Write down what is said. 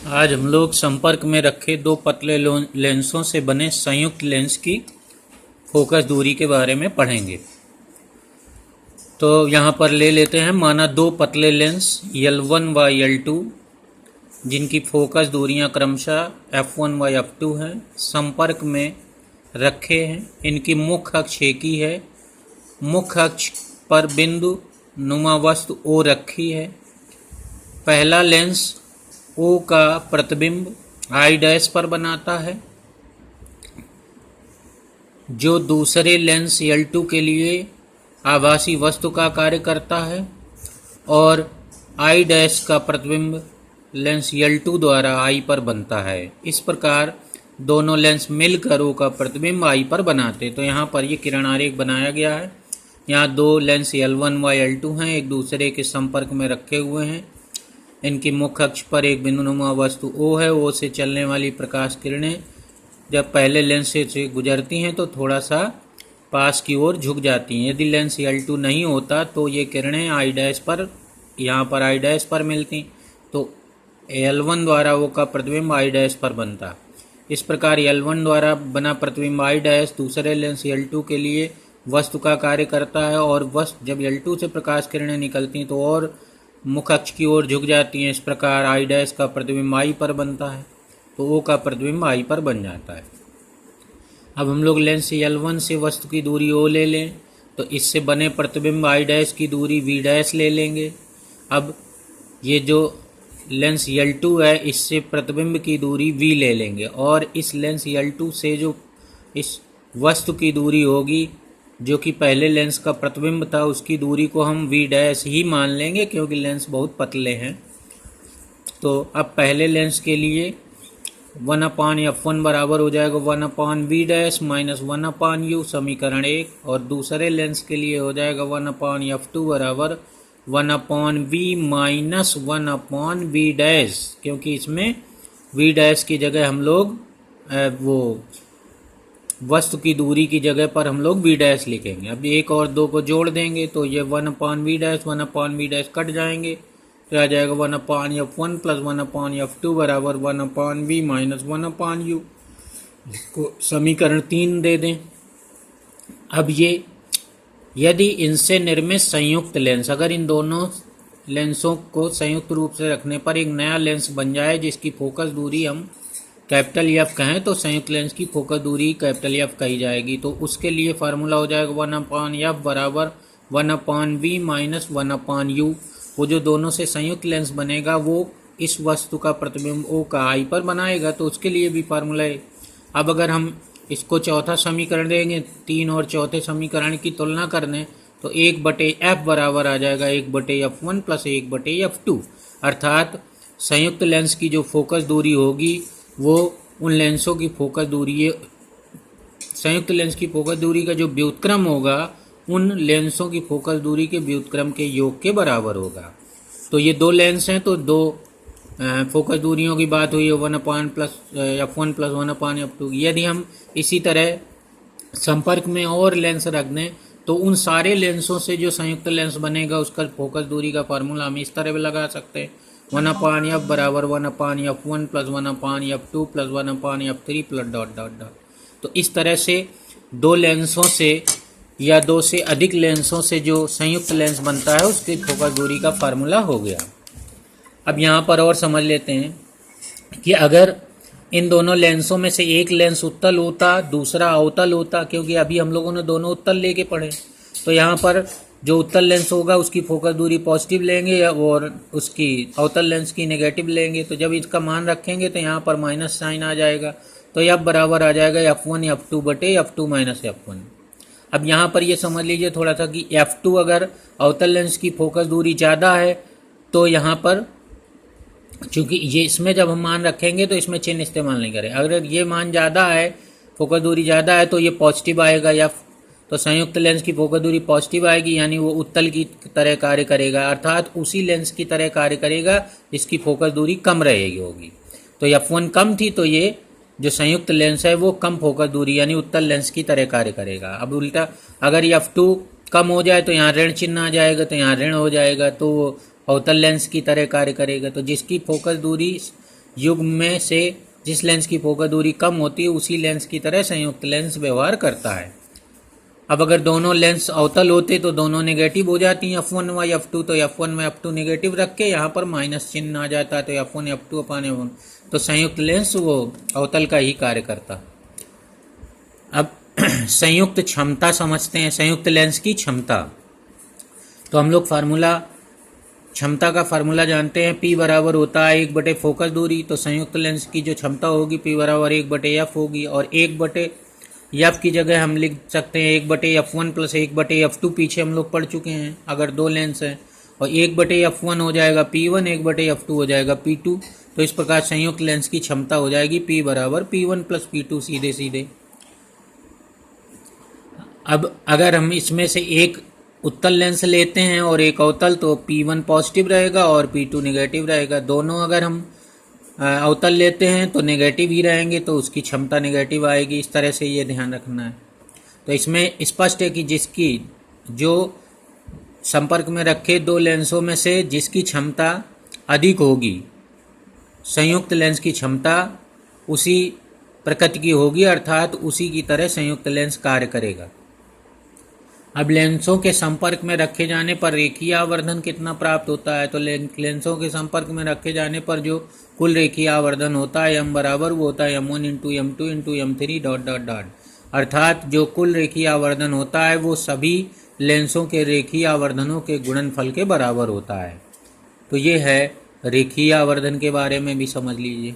आज हम लोग संपर्क में रखे दो पतले लेंसों से बने संयुक्त लेंस की फोकस दूरी के बारे में पढ़ेंगे। तो यहाँ पर ले लेते हैं, माना दो पतले लेंस L1 व L2 जिनकी फोकस दूरियां क्रमशः f1 व f2 हैं, संपर्क में रखे हैं। इनकी मुख्य अक्ष एक ही है। मुख्य अक्ष पर बिंदु नुमा वस्तु O रखी है। पहला लेंस O का प्रतिबिंब I' पर बनाता है, जो दूसरे लेंस L2 के लिए आभासी वस्तु का कार्य करता है, और I' का प्रतिबिंब लेंस L2 द्वारा I पर बनता है। इस प्रकार दोनों लेंस मिलकर O का प्रतिबिंब I पर बनाते। तो यहाँ पर ये किरण आरेख बनाया गया है। यहाँ दो लेंस L1 व L2 हैं, एक दूसरे के संपर्क में रखे हुए हैं। इनकी मुख्य अक्ष पर एक बिंदुनुमा वस्तु O है। O से चलने वाली प्रकाश किरणें जब पहले लेंस से गुजरती हैं तो थोड़ा सा पास की ओर झुक जाती हैं। यदि लेंस L2 नहीं होता तो ये किरणें I' पर, यहाँ पर I' पर मिलती, तो L1 द्वारा O का प्रतिबिंब I' पर बनता। इस प्रकार L1 द्वारा बना प्रतिबिंब I' दूसरे लेंस L2 के लिए वस्तु का कार्य करता है, और वस्तु जब L2 से प्रकाश किरणें निकलती तो और मुख्य अक्ष की ओर झुक जाती हैं। इस प्रकार I' का प्रतिबिंब I पर बनता है, तो O का प्रतिबिंब I पर बन जाता है। अब हम लोग लेंस L1 से वस्तु की दूरी O ले लें, तो इससे बने प्रतिबिंब I' की दूरी V' ले लेंगे। अब ये जो लेंस L2 है, इससे प्रतिबिंब की दूरी V ले लेंगे, और इस लेंस L2 से जो इस वस्तु की दूरी होगी जो कि पहले लेंस का प्रतिबिंब था, उसकी दूरी को हम V' ही मान लेंगे, क्योंकि लेंस बहुत पतले हैं। तो अब पहले लेंस के लिए 1/f1 बराबर हो जाएगा 1/V' माइनस 1/u, समीकरण 1। और दूसरे लेंस के लिए हो जाएगा 1/f2 बराबर 1/v माइनस 1/v', क्योंकि इसमें V' की जगह हम लोग वो वस्तु की दूरी की जगह पर हम लोग V' लिखेंगे। अब एक और दो को जोड़ देंगे तो ये 1/V' कट जाएंगे, तो आ जाएगा 1/f1 प्लस 1/f2 बराबर 1/v माइनस 1/u। इसको समीकरण 3 दे दें। अब ये यदि इनसे निर्मित संयुक्त लेंस, अगर इन दोनों लेंसों को संयुक्त रूप से रखने पर एक नया लेंस बन जाए जिसकी फोकस दूरी हम कैपिटल F कहें, तो संयुक्त लेंस की फोकस दूरी कैपिटल F कही जाएगी। तो उसके लिए फार्मूला हो जाएगा 1/F बराबर 1/v माइनस 1/u। वो जो दोनों से संयुक्त लेंस बनेगा वो इस वस्तु का प्रतिबिंब O का I पर बनाएगा, तो उसके लिए भी फार्मूला है। अब अगर हम इसको चौथा समीकरण देंगे, 3 और चौथे समीकरण की तुलना कर दें, तो 1/F बराबर आ जाएगा 1/f1 प्लस 1/f2। अर्थात संयुक्त लेंस की जो फोकस दूरी होगी वो उन लेंसों की फोकस दूरी, संयुक्त लेंस की फोकस दूरी का जो व्युत्क्रम होगा उन लेंसों की फोकस दूरी के व्युत्क्रम के योग के बराबर होगा। तो ये दो लेंस हैं, तो दो फोकस दूरियों की बात हुई है 1/f1 प्लस 1/f2। यदि हम इसी तरह संपर्क में और लेंस रख दें तो उन सारे लेंसों से जो संयुक्त लेंस बनेगा उसका फोकस दूरी का फार्मूला हम इस तरह भी लगा सकते हैं, 1/f बराबर 1/f1 plus 1/f2 plus 1/f3 plus dot dot dot. तो इस तरह से दो लेंसों से या दो से अधिक लेंसों से जो संयुक्त लेंस बनता है उसकी फोकस दूरी का फार्मूला हो गया। अब यहाँ पर और समझ लेते हैं कि अगर इन दोनों लेंसों में से एक लेंस उत्तल होता, दूसरा अवतल होता, क्योंकि अभी हम लोगों ने दोनों उत्तल लेके पढ़े, तो यहाँ पर जो उत्तल लेंस होगा उसकी फोकस दूरी पॉजिटिव लेंगे और उसकी अवतल लेंस की नेगेटिव लेंगे। तो जब इसका मान रखेंगे तो यहाँ पर माइनस साइन आ जाएगा, तो F बराबर आ जाएगा F1 F2 बटे F2 माइनस F1। अब यहाँ पर ये समझ लीजिए थोड़ा सा कि F2 अगर अवतल लेंस की फोकस दूरी ज़्यादा है तो यहाँ पर चूँकि ये इसमें जब हम मान रखेंगे तो इसमें चिन्ह इस्तेमाल नहीं करें। अगर ये मान ज़्यादा है, फोकस दूरी ज़्यादा है, तो ये पॉजिटिव आएगा F, तो संयुक्त लेंस की फोकस दूरी पॉजिटिव आएगी, यानी वो उत्तल की तरह कार्य करेगा, अर्थात उसी लेंस की तरह कार्य करेगा जिसकी फोकस दूरी कम रहेगी होगी। तो F1 कम थी, तो ये जो संयुक्त लेंस है वो कम फोकस दूरी यानी उत्तल लेंस की तरह कार्य करेगा। अब उल्टा अगर F2 कम हो जाए तो यहाँ ऋण चिन्ह आ जाएगा, तो यहाँ ऋण हो जाएगा, तो वो अवतल लेंस की तरह कार्य करेगा। तो जिसकी फोकस दूरी युग्म में से जिस लेंस की फोकस दूरी कम होती है उसी लेंस की तरह संयुक्त लेंस व्यवहार करता है। अब अगर दोनों लेंस अवतल होते तो दोनों नेगेटिव हो जाती हैं F1 व F2, तो F1 में F2 नेगेटिव रख के यहाँ पर माइनस चिन्ह आ जाता है, तो F1 F2 अपान F1, तो संयुक्त लेंस वो अवतल का ही कार्य करता। अब संयुक्त क्षमता समझते हैं, संयुक्त लेंस की क्षमता। तो हम लोग क्षमता का फार्मूला जानते हैं, P बराबर होता है 1/, फोकस दूरी। तो संयुक्त लेंस की जो क्षमता होगी P बराबर 1/f होगी, और 1/f की जगह हम लिख सकते हैं 1/f1 प्लस 1/f2। पीछे हम लोग पढ़ चुके हैं अगर दो लेंस हैं, और 1/f1 हो जाएगा P1, 1/f2 हो जाएगा P2। तो इस प्रकार संयुक्त लेंस की क्षमता हो जाएगी P बराबर P1 प्लस P2 सीधे सीधे। अब अगर हम इसमें से एक उत्तल लेंस लेते हैं और एक अवतल, तो P1 पॉजिटिव रहेगा और P2 नेगेटिव रहेगा। दोनों अगर हम अवतल लेते हैं तो नेगेटिव ही रहेंगे, तो उसकी क्षमता नेगेटिव आएगी। इस तरह से ये ध्यान रखना है। तो इसमें स्पष्ट है कि जिसकी जो संपर्क में रखे दो लेंसों में से जिसकी क्षमता अधिक होगी, संयुक्त लेंस की क्षमता उसी प्रकृति की होगी, अर्थात उसी की तरह संयुक्त लेंस कार्य करेगा। अब लेंसों के संपर्क में रखे जाने पर रेखीय आवर्धन कितना प्राप्त होता है? तो लेंसों के संपर्क में रखे जाने पर जो कुल रेखीय आवर्धन होता है m बराबर वो होता है m1 into m2 into m3 dot dot dot, अर्थात जो कुल रेखीय आवर्धन होता है वो सभी लेंसों के रेखीय आवर्धनों के गुणनफल के बराबर होता है। तो ये है रेखीय आवर्धन के बारे में भी समझ लीजिए।